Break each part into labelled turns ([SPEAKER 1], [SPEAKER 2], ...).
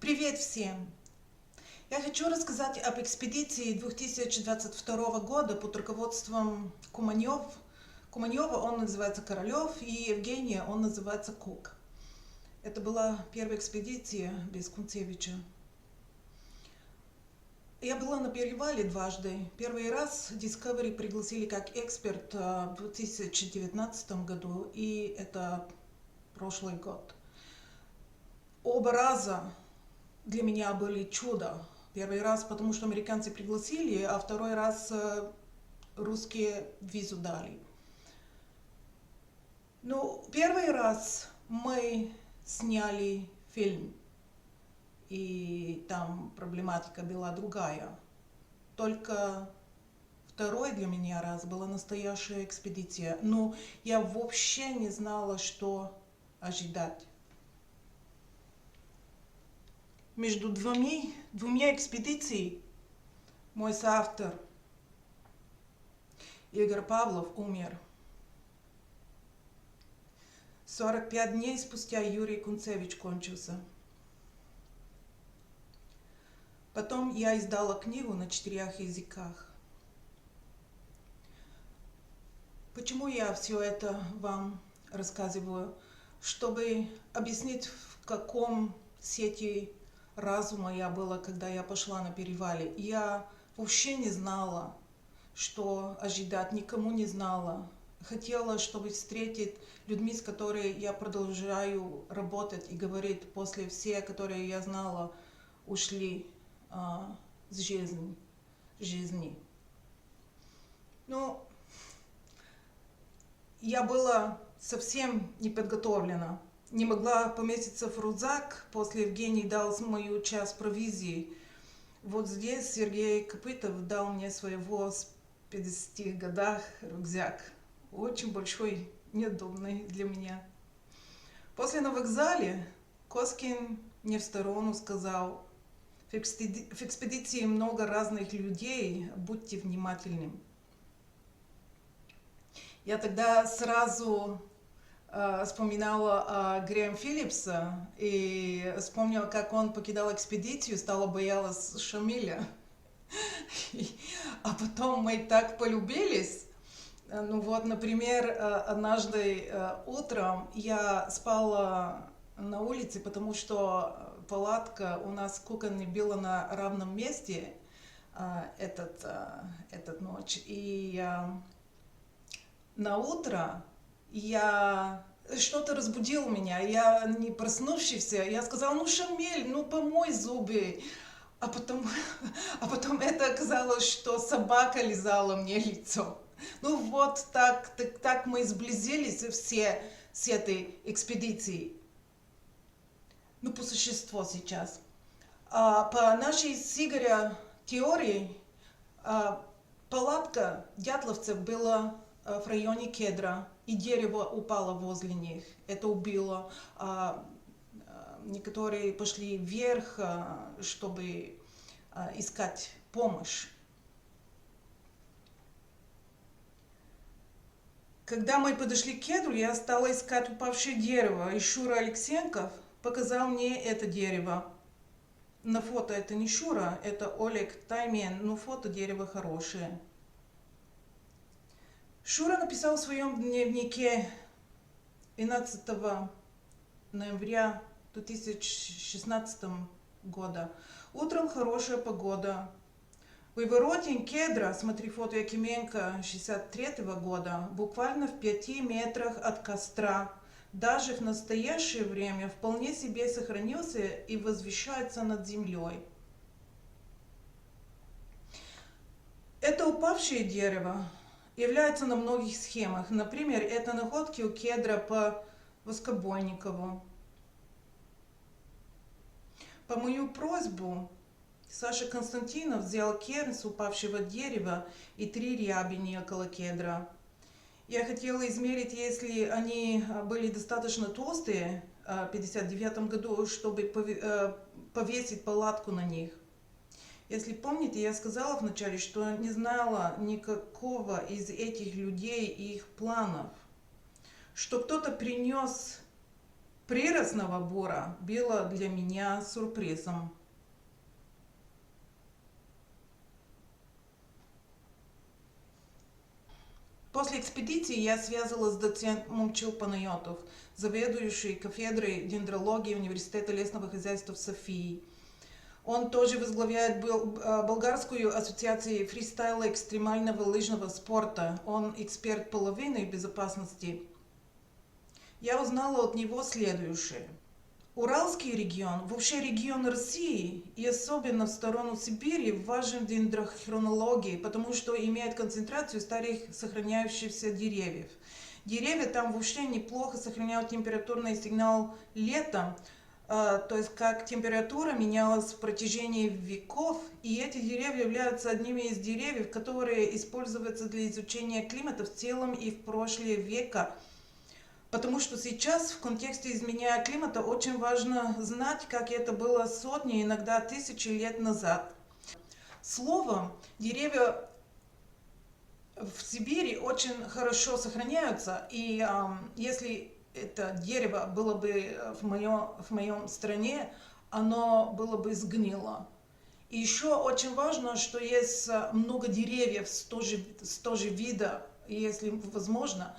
[SPEAKER 1] Привет всем! Я хочу рассказать об экспедиции 2022 года под руководством Куманьева, он называется Королев, и Евгения, он называется Кук. Это была первая экспедиция без Кунцевича. Я была на перевале дважды. Первый раз Discovery пригласили как эксперт в 2019 году, и это прошлый год. Оба раза для меня были чудо. Первый раз, потому что американцы пригласили, а второй раз русские визу дали. Ну, первый раз мы сняли фильм, и там проблематика была другая. Только второй для меня раз была настоящая экспедиция, но я вообще не знала, что ожидать. Между двумя экспедициями мой соавтор Игорь Павлов умер. 45 дней спустя Юрий Кунцевич кончился. Потом я издала книгу на 4 языках. Почему я все это вам рассказываю? Чтобы объяснить, в каком сети разума я была, когда я пошла на перевале. Я вообще не знала, что ожидать, никому не знала. Хотела, чтобы встретить людьми, с которыми я продолжаю работать и говорить, после всех, которые я знала, ушли с жизни. Ну, я была совсем не подготовлена. Не могла поместиться в рюкзак. После Евгений дал мою часть провизии. Вот здесь Сергей Копытов дал мне своего с 50 годах рюкзак. Очень большой, неудобный для меня. После на вокзале Коскин мне в сторону сказал: в экспедиции много разных людей, будьте внимательны. Я тогда сразу вспоминала Грэм Филлипса и вспомнила, как он покидал экспедицию, стала боялась Шамиля. А потом мы так полюбились. Ну вот, например, однажды утром я спала на улице, потому что палатка у нас в кухне была на равном месте этот ночь. И на утро я что-то разбудило меня, я не проснувшийся, я сказала: ну, Шамиль, ну помой зубы. А потом это оказалось, что собака лизала мне лицо. Ну вот так мы сблизились все с этой экспедицией. Ну, по существу сейчас. По нашей с Игоря теории, палатка дятловцев была в районе Кедра, и дерево упало возле них. Это убило. Некоторые пошли вверх, чтобы искать помощь. Когда мы подошли к Кедру, я стала искать упавшее дерево, и Шура Алексенков показал мне это дерево. На фото это не Шура, это Олег Таймен, но фото дерева хорошее. Шура написал в своем дневнике 12 ноября 2016 года. Утром хорошая погода. Вывороте Кедра, смотри фото Якименко 63 года, буквально в 5 метрах от костра. Даже в настоящее время вполне себе сохранился и возвышается над землей. Это упавшее дерево является на многих схемах. Например, это находки у Кедра по Воскобойникову. По мою просьбу Саша Константинов взял керн с упавшего дерева и 3 рябини около Кедра. Я хотела измерить, если они были достаточно толстые в 1959 году, чтобы повесить палатку на них. Если помните, я сказала вначале, что не знала никакого из этих людей и их планов. Что кто-то принес Приростного бора было для меня сюрпризом. После экспедиции я связалась с доцентом Момчил Панайотов, заведующий кафедрой дендрологии Университета лесного хозяйства в Софии. Он тоже возглавляет болгарскую ассоциацию фристайла экстремального лыжного спорта. Он эксперт по лавинной безопасности. Я узнала от него следующее. Уральский регион, вообще регион России и особенно в сторону Сибири важен в дендрохронологии, потому что имеет концентрацию старых сохраняющихся деревьев. Деревья там вообще неплохо сохраняют температурный сигнал летом, то есть как температура менялась в протяжении веков, и эти деревья являются одними из деревьев, которые используются для изучения климата в целом и в прошлые века. Потому что сейчас в контексте изменения климата очень важно знать, как это было сотни, иногда тысячи лет назад. Словом, деревья в Сибири очень хорошо сохраняются, и если это дерево было бы в моем стране, оно было бы сгнило. И еще очень важно, что есть много деревьев с того же вида, если возможно,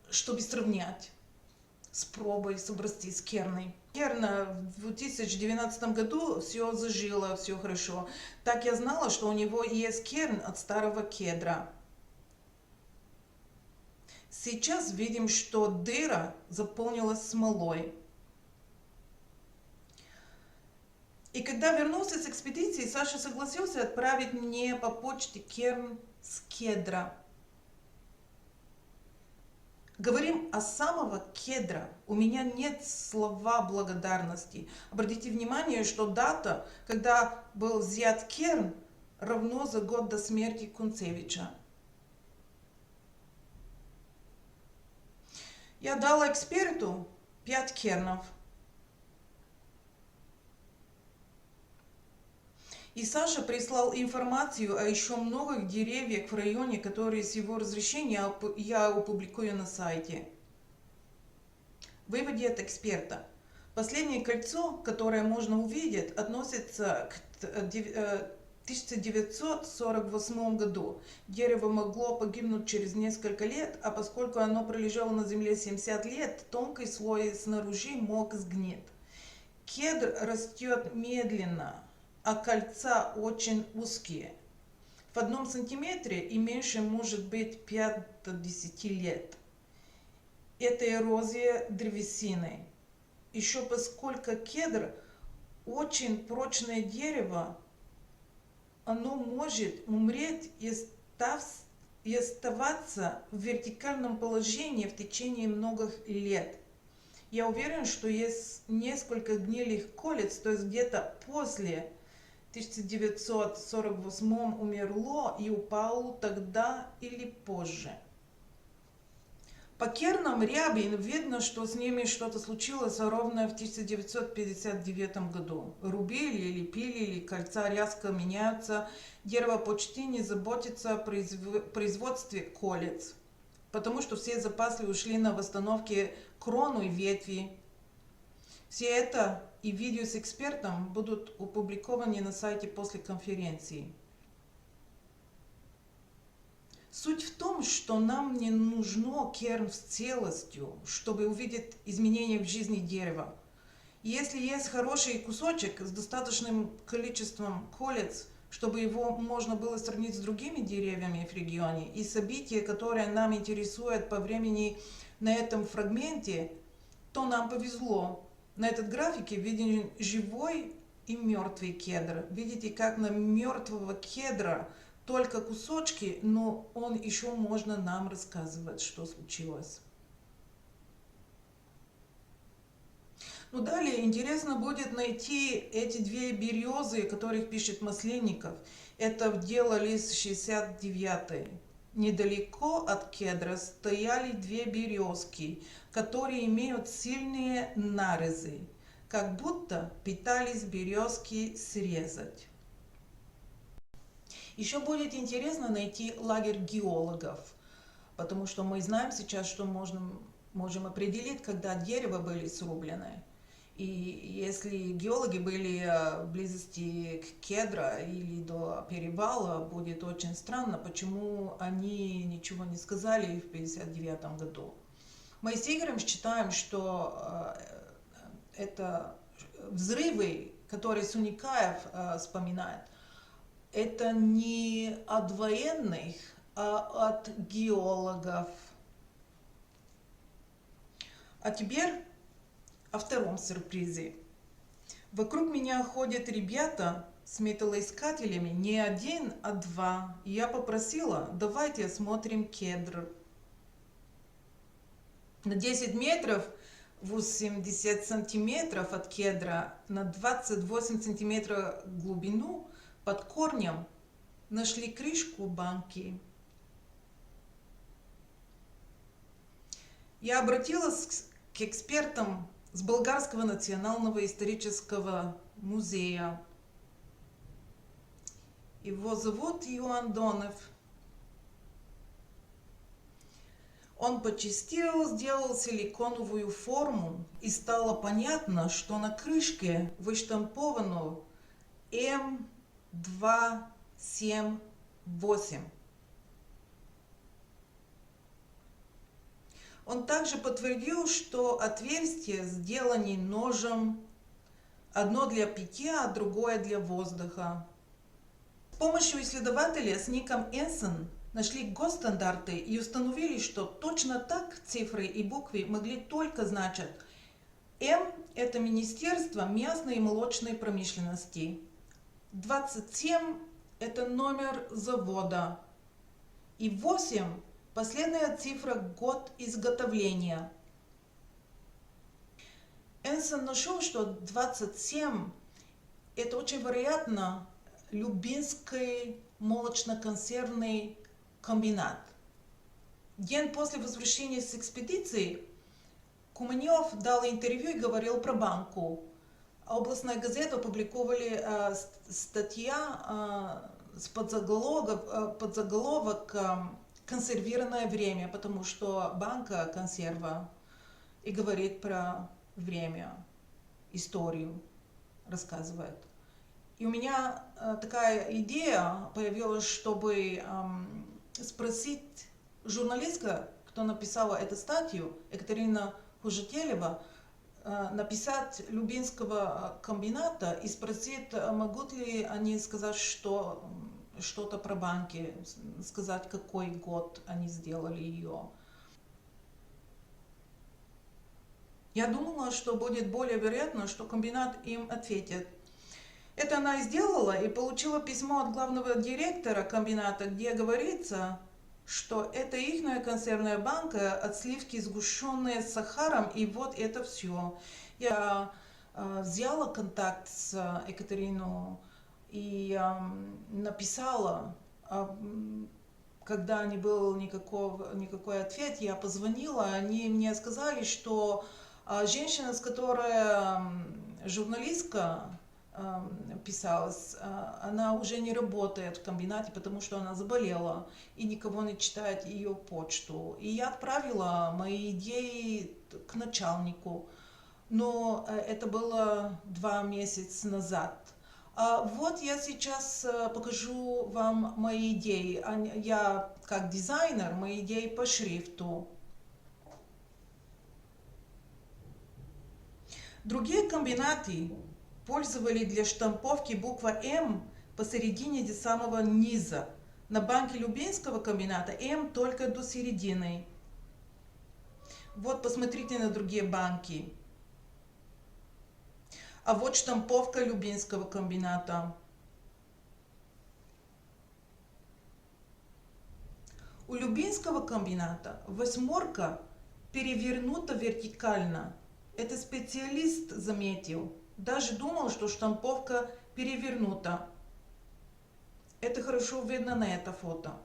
[SPEAKER 1] чтобы сравнять с пробой, с образцы, с керной. Керна в 2012 году все зажило, все хорошо. Так я знала, что у него есть керн от старого кедра. Сейчас видим, что дыра заполнилась смолой. И когда вернулся с экспедиции, Саша согласился отправить мне по почте керн с кедра. Говорим о самого кедра. У меня нет слова благодарности. Обратите внимание, что дата, когда был взят керн, равно за год до смерти Кунцевича. Я дала эксперту 5 кернов. И Саша прислал информацию о еще многих деревьях в районе, которые с его разрешения я опубликую на сайте. Выводы от эксперта. Последнее кольцо, которое можно увидеть, относится к 1948 году. Дерево могло погибнуть через несколько лет, а поскольку оно пролежало на земле 70 лет, тонкий слой снаружи мог сгнить. Кедр растет медленно, а кольца очень узкие. В 1 сантиметре и меньше может быть 5 до 10 лет. Это эрозия древесины. Еще поскольку кедр очень прочное дерево, оно может умереть и оставаться в вертикальном положении в течение многих лет. Я уверен, что есть несколько гнилых колец, то есть где-то после 1948 умерло и упало тогда или позже. По кернам рябин видно, что с ними что-то случилось ровно в 1959 году. Рубили или пилили, кольца резко меняются, дерево почти не заботится о производстве колец, потому что все запасы ушли на восстановки крону и ветви. Все это и видео с экспертом будут опубликованы на сайте после конференции. Суть в том, что нам не нужно керн с целостью, чтобы увидеть изменения в жизни дерева. Если есть хороший кусочек с достаточным количеством колец, чтобы его можно было сравнить с другими деревьями в регионе, и события, которые нам интересуют по времени на этом фрагменте, то нам повезло. На этом графике виден живой и мертвый кедр. Видите, как на мертвого кедра только кусочки, но он еще можно нам рассказывать, что случилось. Ну далее интересно будет найти эти 2 березы, о которых пишет Масленников. Это в дело лист 69. Недалеко от кедра стояли 2 березки, которые имеют сильные нарезы, как будто пытались березки срезать. Еще будет интересно найти лагерь геологов, потому что мы знаем сейчас, что можно можем определить, когда дерево были срублены. И если геологи были в близости к кедра или до перевала, будет очень странно, почему они ничего не сказали в 1959 году. Мы с Игорем считаем, что это взрывы, которые Суникаев вспоминает, это не от военных, а от геологов. А теперь о втором сюрпризе. Вокруг меня ходят ребята с металлоискателями, не один, а два. И я попросила, давайте осмотрим кедр. На 10 метров 80 сантиметров от кедра, на 28 сантиметров глубину под корнем нашли крышку банки. Я обратилась к экспертам с Болгарского национального исторического музея. Его зовут Иоанн Донев. Он почистил, сделал силиконовую форму, и стало понятно, что на крышке выштамповано М278. Он также подтвердил, что отверстия сделаны ножом, одно для питья, а другое для воздуха. С помощью исследователя с ником Энсон нашли госстандарты и установили, что точно так цифры и буквы могли только значить М – это Министерство мясной и молочной промышленности, 27 – это номер завода, и 8 – последняя цифра год изготовления. Энсон нашел, что 27 – это очень вероятно Любинский молочно-консервный комбинат. День после возвращения с экспедиции Куманев дал интервью и говорил про банку. Областная газета опубликовали статья с подзаголовок «Консервированное время», потому что банка консерва и говорит про время, историю рассказывает. И у меня такая идея появилась, чтобы спросить журналистка, кто написала эту статью, Екатерина Хужетелева, написать Любинского комбината и спросить, могут ли они сказать что-то про банки, сказать, какой год они сделали ее. Я думала, что будет более вероятно, что комбинат им ответит. Это она и сделала, и получила письмо от главного директора комбината, где говорится, что это ихняя консервная банка от сливки, сгущенные с сахаром, и вот это все. Я взяла контакт с Екатериной и написала, когда не был никакой ответ, я позвонила, они мне сказали, что женщина, с которой журналистка писалась, она уже не работает в комбинате, потому что она заболела и никого не читает ее почту. И я отправила мои идеи к начальнику, но это было 2 месяца назад. Вот я сейчас покажу вам мои идеи. Я как дизайнер, мои идеи по шрифту. Другие комбинаты пользовали для штамповки буква М посередине до самого низа. На банке Любинского комбината М только до середины. Вот посмотрите на другие банки. А вот штамповка Любинского комбината. У Любинского комбината 8 перевернута вертикально. Это специалист заметил. Даже думал, что штамповка перевернута. Это хорошо видно на это фото.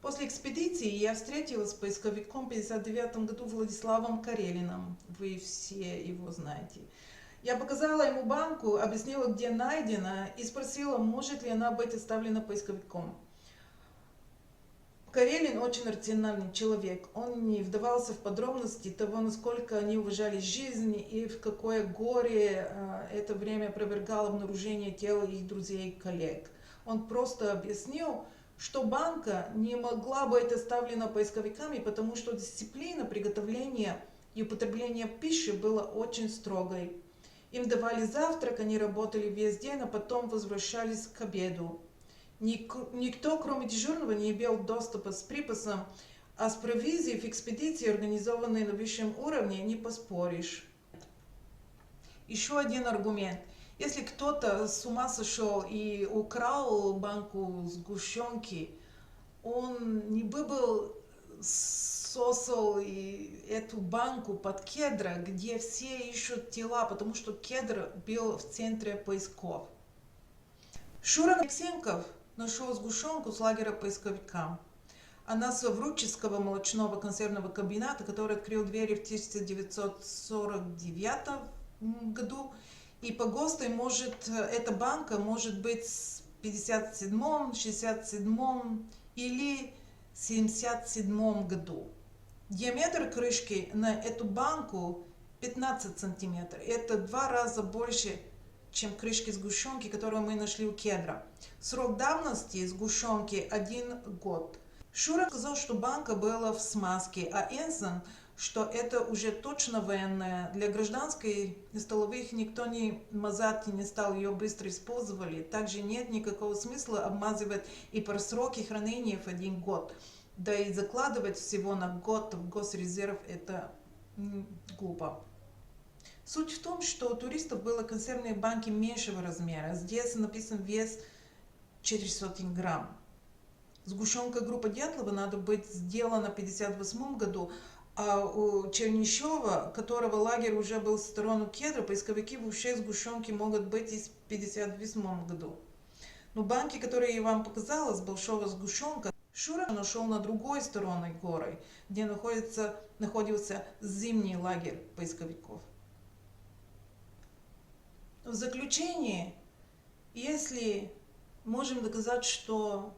[SPEAKER 1] После экспедиции я встретилась с поисковиком в 1959 году Владиславом Карелиным. Вы все его знаете. Я показала ему банку, объяснила, где найдена, и спросила, может ли она быть оставлена поисковиком. Карелин очень рациональный человек. Он не вдавался в подробности того, насколько они уважали жизнь и в какое горе это время опровергало обнаружение тела их друзей и коллег. Он просто объяснил, что банка не могла быть оставлена поисковиками, потому что дисциплина приготовления и употребления пищи была очень строгой. Им давали завтрак, они работали весь день, а потом возвращались к обеду. Никто, кроме дежурного, не имел доступа с припасом, а с провизией в экспедиции, организованной на высшем уровне, не поспоришь. Еще один аргумент. Если кто-то с ума сошел и украл банку сгущенки, он не бы был сосал эту банку под кедра, где все ищут тела, потому что кедр был в центре поисков. Шура Алексенков нашел сгущенку с лагеря поисковика. Она с Вруческого молочного консервного комбината, который открыл двери в 1949 году. И по ГОСТу эта банка может быть в 57-м, 67-м или 77-м году. Диаметр крышки на эту банку 15 сантиметров. Это в 2 раза больше, чем крышки сгущенки, которую мы нашли у кедра. Срок давности сгущенки 1 год. Шура сказал, что банка была в смазке, а Энсон, что это уже точно военная. Для гражданской и столовых никто не мазать не стал, ее быстро использовали. Также нет никакого смысла обмазывать и по сроке хранения в 1 год. Да и закладывать всего на год в госрезерв это глупо. Суть в том, что у туристов были консервные банки меньшего размера. Здесь написан вес 400 грамм. Сгущенка группы Дятлова надо быть сделана в 1958 году, а у Чернищева, которого лагерь уже был в сторону кедра, поисковики вообще сгущенки могут быть и в 1958 году. Но банки, которые я вам показала, с большого сгущенка, Шура нашел на другой стороне горы, где находился зимний лагерь поисковиков. В заключение, если можем доказать, что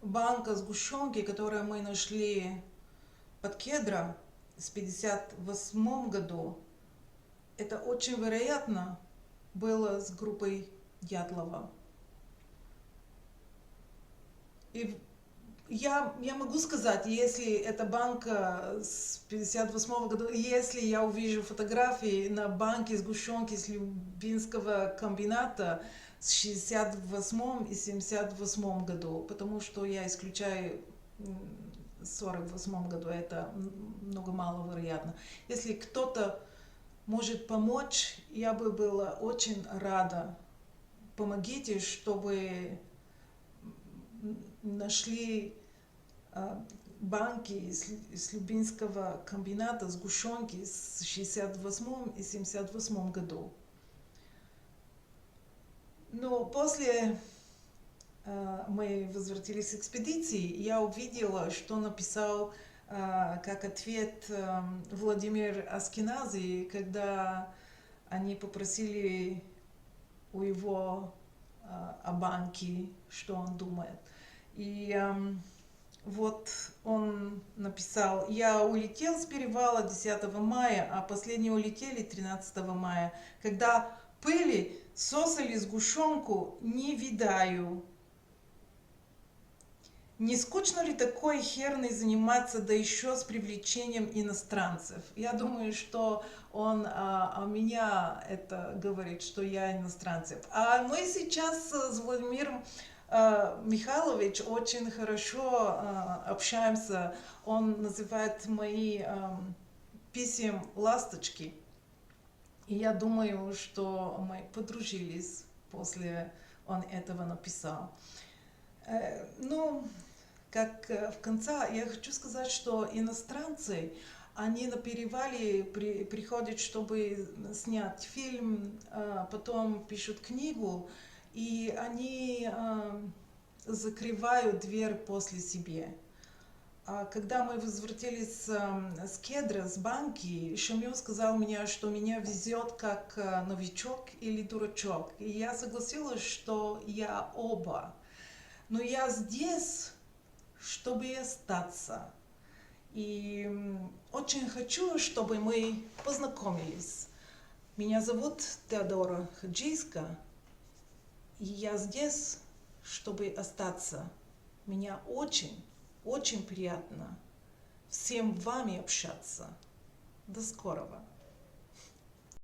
[SPEAKER 1] банка сгущенки, которую мы нашли под кедра в 1958 году, это очень вероятно было с группой Дятлова. И я могу сказать, если эта банка с 1958 года, если я увижу фотографии на банке сгущенки с Любинского комбината с 68 и 78 году, потому что я исключаю 48 году, это много мало вероятно. Если кто-то может помочь, я бы была очень рада. Помогите, чтобы нашли банки из Любинского комбината сгущенки с 68 и 78 году. Но после мы возвратились с экспедиции, я увидела, что написал как ответ Владимир Аскенази, когда они попросили у его о банке, что он думает. И вот он написал: я улетел с перевала 10 мая, а последние улетели 13 мая. Когда пыли сосали сгущенку, не видаю. Не скучно ли такой херной заниматься, да еще с привлечением иностранцев? Я думаю, что он о меня это говорит, что я иностранцев. А мы сейчас с Владимиром Михайлович очень хорошо общаемся. Он называет мои писем ласточки. И я думаю, что мы подружились после он этого написал. Ну, как в конце, я хочу сказать, что иностранцы, они на перевале приходят, чтобы снять фильм, потом пишут книгу, и они закрывают дверь после себя. А когда мы возвратились с кедра, с банки, Шамил сказал мне, что меня везет как новичок или дурачок. И я согласилась, что я оба. Но я здесь, чтобы остаться. И очень хочу, чтобы мы познакомились. Меня зовут Теодора Хаджийска, и я здесь, чтобы остаться. Мне очень, очень приятно всем вами общаться. До скорого!